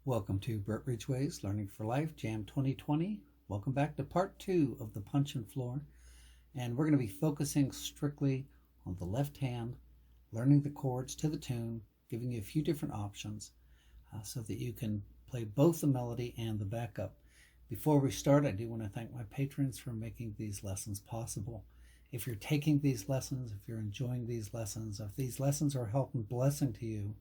Welcome to Brett Ridgeway's Learning for Life Jam 2020. Welcome back to part 2 of the Puncheon floor. And we're going to be focusing strictly on the left hand, learning the chords to the tune, giving you a few different options so that you can play both the melody and the backup. Before we start, I do want to thank my patrons for making these lessons possible. If you're taking these lessons, if you're enjoying these lessons, if these lessons are a help and blessing to you,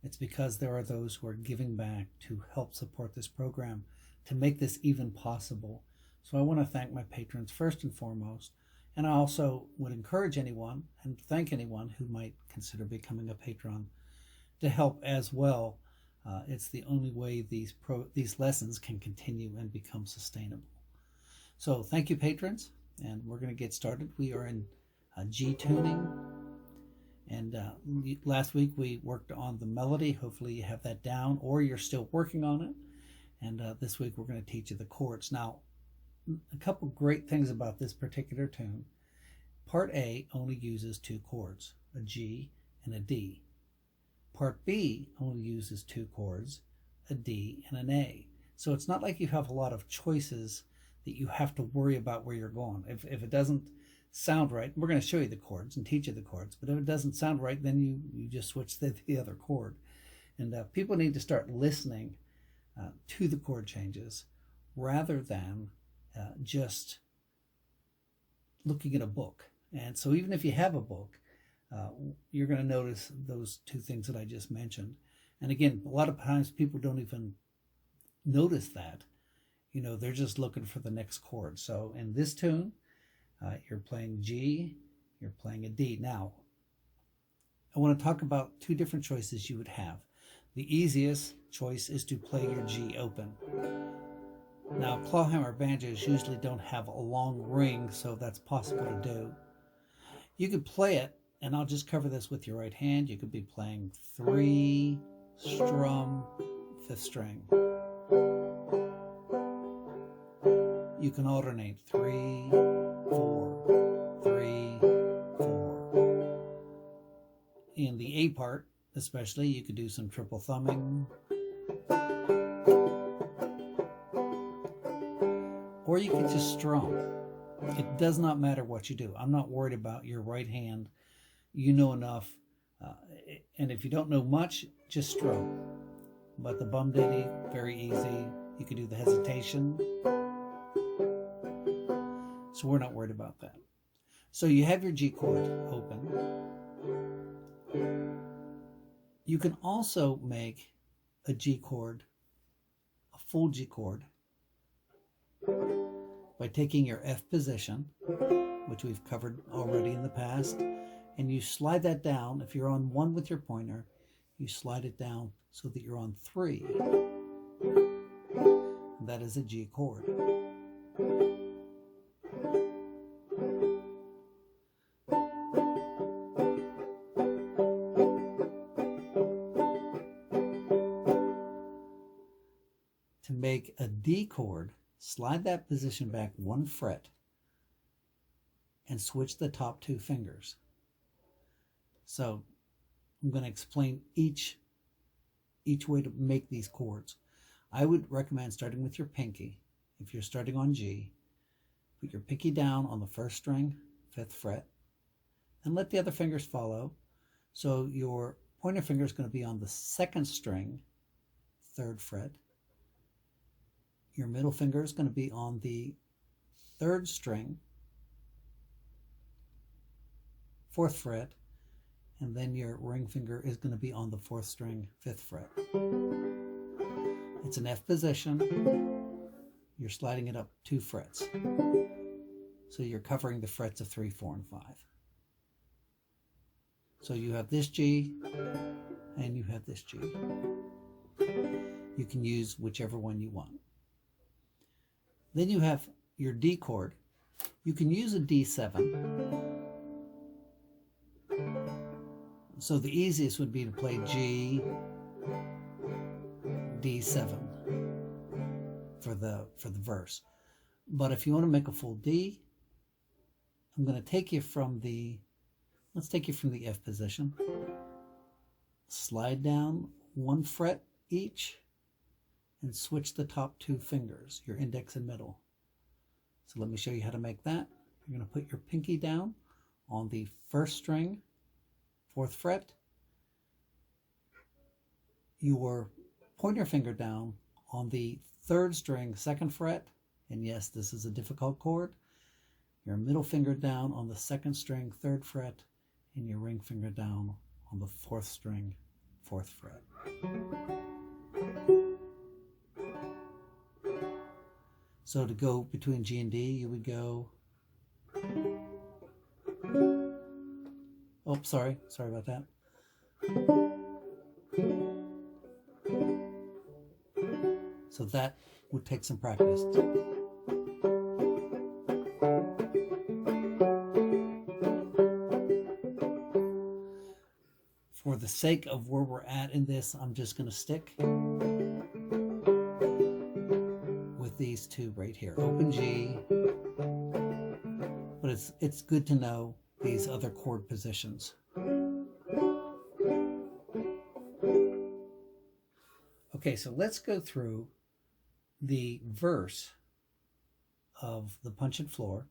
it's because there are those who are giving back to help support this program, to make this even possible. So I want to thank my patrons first and foremost, and I also would encourage anyone and thank anyone who might consider becoming a patron to help as well. It's the only way these lessons can continue and become sustainable. So thank you, patrons, and we're going to get started. We are in G tuning. And last week we worked on the melody. Hopefully you have that down, or you're still working on it. And this week we're going to teach you the chords. Now, a couple great things about this particular tune. Part A only uses 2 chords, a G and a D. Part B only uses 2 chords, a D and an A. So it's not like you have a lot of choices that you have to worry about where you're going. If it doesn't sound right, we're going to show you the chords and teach you the chords, but if it doesn't sound right, then you just switch to the other chord. And people need to start listening to the chord changes rather than just looking at a book. And so even if you have a book, you're going to notice those 2 things that I just mentioned. And again, a lot of times people don't even notice that. They're just looking for the next chord. So in this tune, you're playing G, you're playing a D. Now, I want to talk about 2 different choices you would have. The easiest choice is to play your G open. Now, Clawhammer Banjos usually don't have a long ring, so that's possible to do. You could play it, and I'll just cover this with your right hand. You could be playing 3, strum, 5th string. You can alternate 3, 4, 3, 4. In the A part, especially, you could do some triple thumbing. Or you could just strum. It does not matter what you do. I'm not worried about your right hand. You know enough. And if you don't know much, just strum. But the bum ditty, very easy. You could do the hesitation. So we're not worried about that. So you have your G chord open. You can also make a G chord, a full G chord, by taking your F position, which we've covered already in the past, and you slide that down. If you're on 1 with your pointer, you slide it down so that you're on 3. And that is a G chord. To make a D chord, slide that position back 1 fret and switch the top 2 fingers. So I'm going to explain each way to make these chords. I would recommend starting with your pinky. If you're starting on G, put your pinky down on the 1st string, 5th fret, and let the other fingers follow. So your pointer finger is going to be on the 2nd string, 3rd fret. Your middle finger is going to be on the 3rd string, 4th fret, and then your ring finger is going to be on the 4th string, 5th fret. It's an F position. You're sliding it up 2 frets. So you're covering the frets of 3, 4, and 5. So you have this G, and you have this G. You can use whichever one you want. Then you have your D chord. You can use a D7. So the easiest would be to play G, D7 for the verse. But if you want to make a full D, I'm going to take you from the Let's take you from the F position. Slide down 1 fret each and switch the top two fingers, your index and middle. So let me show you how to make that. You're going to put your pinky down on the first string, 4th fret, your pointer finger down on the 3rd string, 2nd fret, and yes, this is a difficult chord, your middle finger down on the 2nd string, 3rd fret, and your ring finger down on the 4th string, 4th fret. So to go between G and D, you would go, oh, sorry about that. So that would take some practice. For the sake of where we're at in this, I'm just going to stick with these two right here. Open G, but it's good to know these other chord positions. Okay, so let's go through the verse of the Puncheon Floor,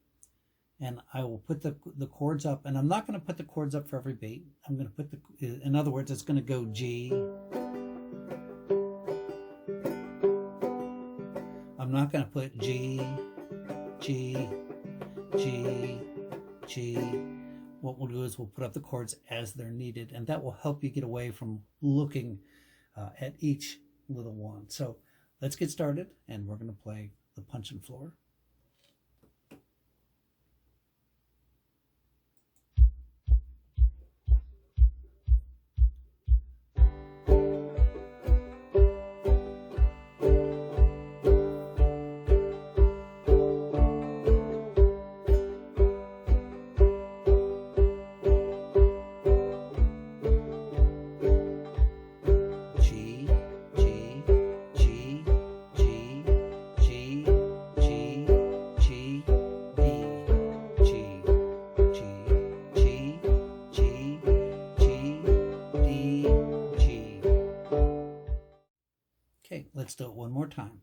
and I will put the chords up, and I'm not going to put the chords up for every beat. I'm going to put in other words, it's going to go G. I'm not going to put G, G, G, G. What we'll do is we'll put up the chords as they're needed, and that will help you get away from looking at each little one. So let's get started, and we're going to play the Puncheon Floor. Okay, let's do it one more time.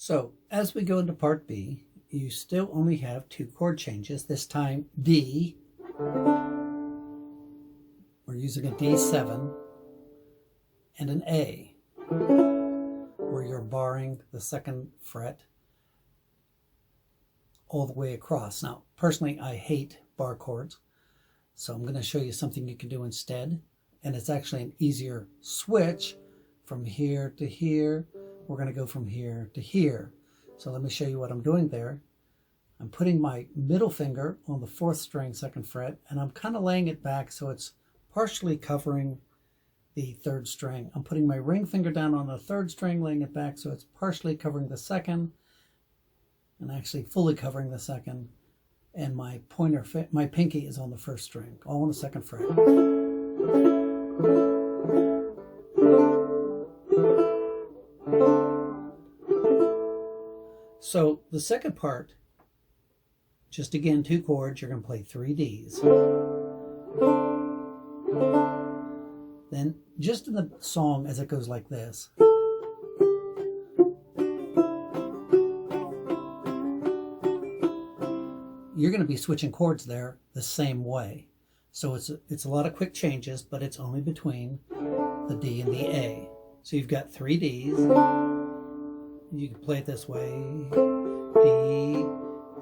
So as we go into part B, you still only have 2 chord changes. This time D, we're using a D7, and an A, where you're barring the 2nd fret all the way across. Now, personally, I hate bar chords, so I'm going to show you something you can do instead, and it's actually an easier switch from here to here. We're going to go from here to here. So let me show you what I'm doing there. I'm putting my middle finger on the 4th string, 2nd fret, and I'm kind of laying it back so it's partially covering the 3rd string. I'm putting my ring finger down on the 3rd string, laying it back so it's partially covering the 2nd, and actually fully covering the 2nd. And my my pinky is on the 1st string, all on the 2nd fret. So the second part, just again 2 chords, you're going to play 3 Ds. Then just in the song as it goes like this. You're going to be switching chords there the same way. So it's a lot of quick changes, but it's only between the D and the A. So you've got 3 Ds. You can play it this way. D,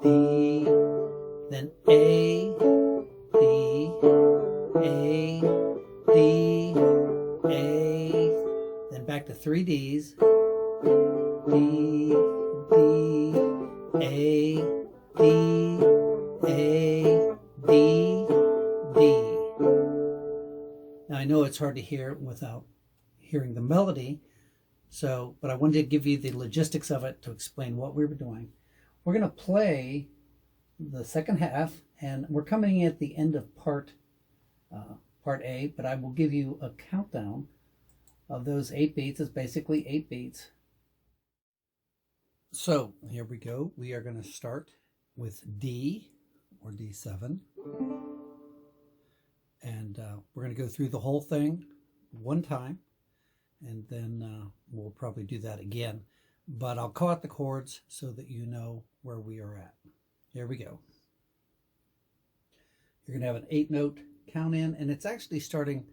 D, then A, D, A, D, A, then back to 3 Ds. D, D, A, D, A, D, it's hard to hear without hearing the melody. So, but I wanted to give you the logistics of it to explain what we were doing. We're going to play the second half, and we're coming at the end of part A, but I will give you a countdown of those 8 beats. It's basically 8 beats. So here we go. We are going to start with D, or D7, and we're going to go through the whole thing one time, and then we'll probably do that again, but I'll call out the chords so that you know where we are at. Here we go. You're going to have an 8-note count in, and it's actually starting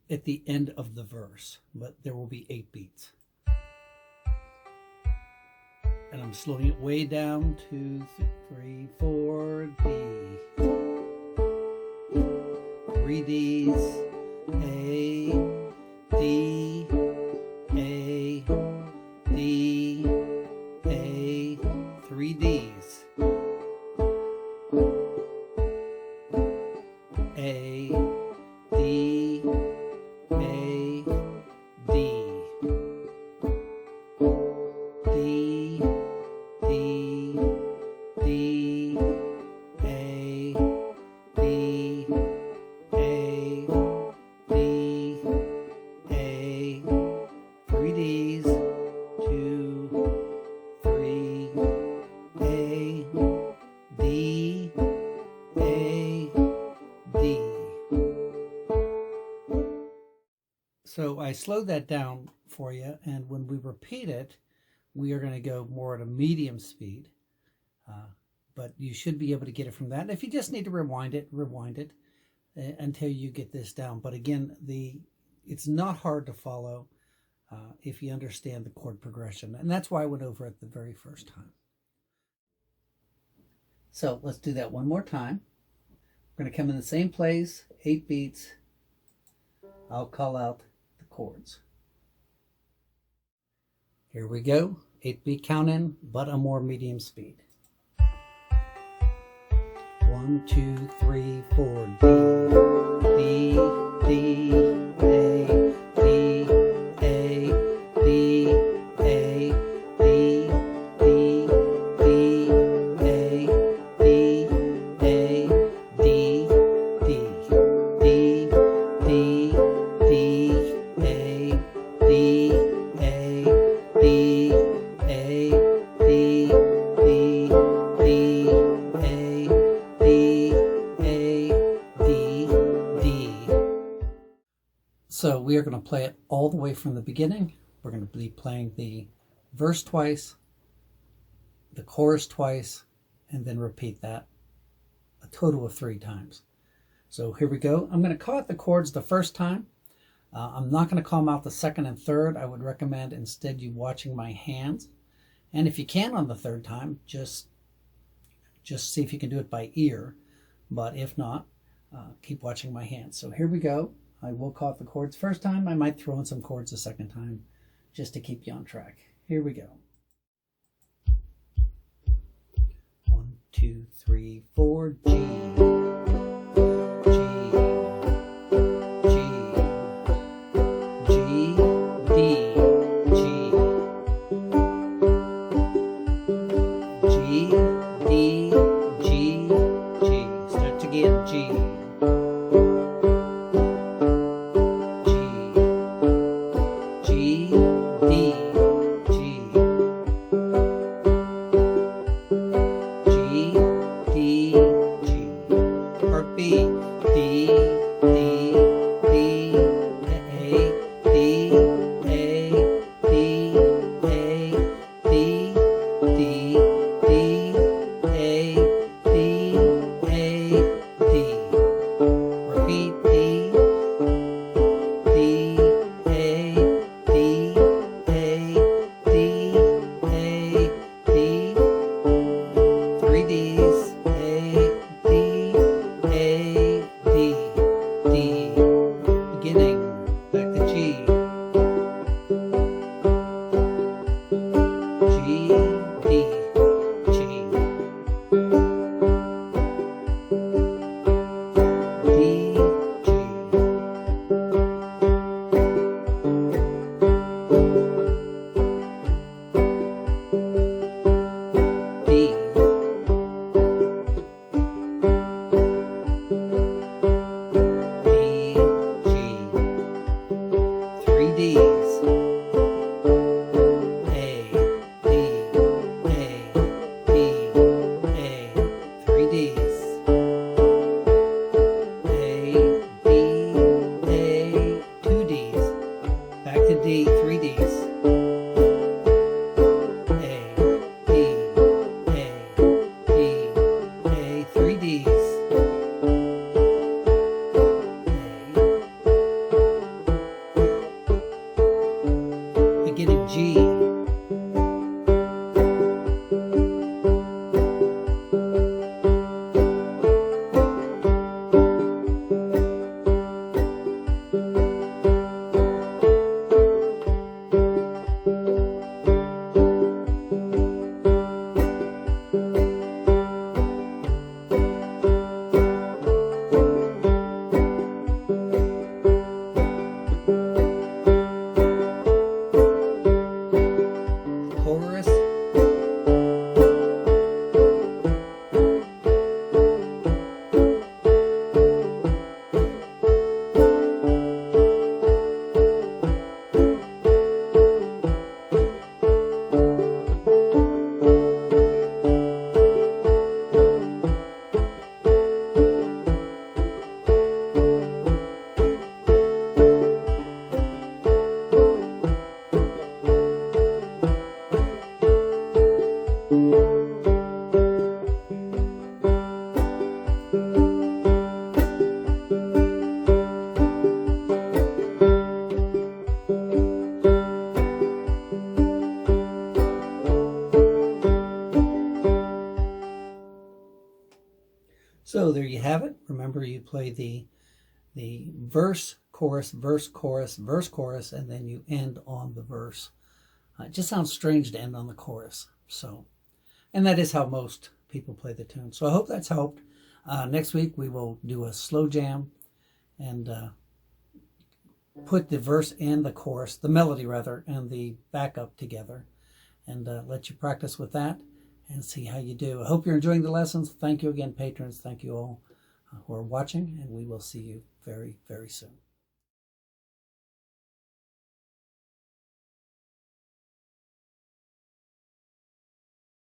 at the end of the verse, but there will be 8 beats. And I'm slowing it way down. 2, 3, 4, D. 3 Ds, A, D, A, D, A, 3 Ds. A, D, A, D. D, D, D, A, D, A, D, A, 3 Ds, 2, 3, A, D, A, D. So I slowed that down for you, and when we repeat it, we are going to go more at a medium speed, but you should be able to get it from that. And if you just need to rewind it until you get this down. But again, it's not hard to follow if you understand the chord progression, and that's why I went over it the very first time. So let's do that one more time. We're going to come in the same place, 8 beats. I'll call out the chords. Here we go, 8-beat count in, but a more medium speed. 1, 2, 3, 4, D, D, A, D, A, D, A, D, D, D, A, D, A, D, D, D, D, D, A, D, A, D, A, D, D, D, A, D, A, D, D. So we are going to play it all the way from the beginning. We're going to be playing the verse twice, the chorus twice, and then repeat that a total of 3 times. So here we go. I'm going to call out the chords the first time. I'm not going to call them out the second and third. I would recommend instead you watching my hands. And if you can on the third time, just see if you can do it by ear. But if not, keep watching my hands. So here we go. I will call out the chords first time. I might throw in some chords a second time just to keep you on track. Here we go. 1, 2, 3, 4, G. So there you have it. Remember, you play the verse, chorus, verse, chorus, verse, chorus, and then you end on the verse. It just sounds strange to end on the chorus. So, and that is how most people play the tune. So I hope that's helped. Next week we will do a slow jam and put the verse and the chorus, the melody rather, and the backup together, and let you practice with that and see how you do. I hope you're enjoying the lessons. Thank you again, patrons. Thank you all who are watching, and we will see you very, very soon.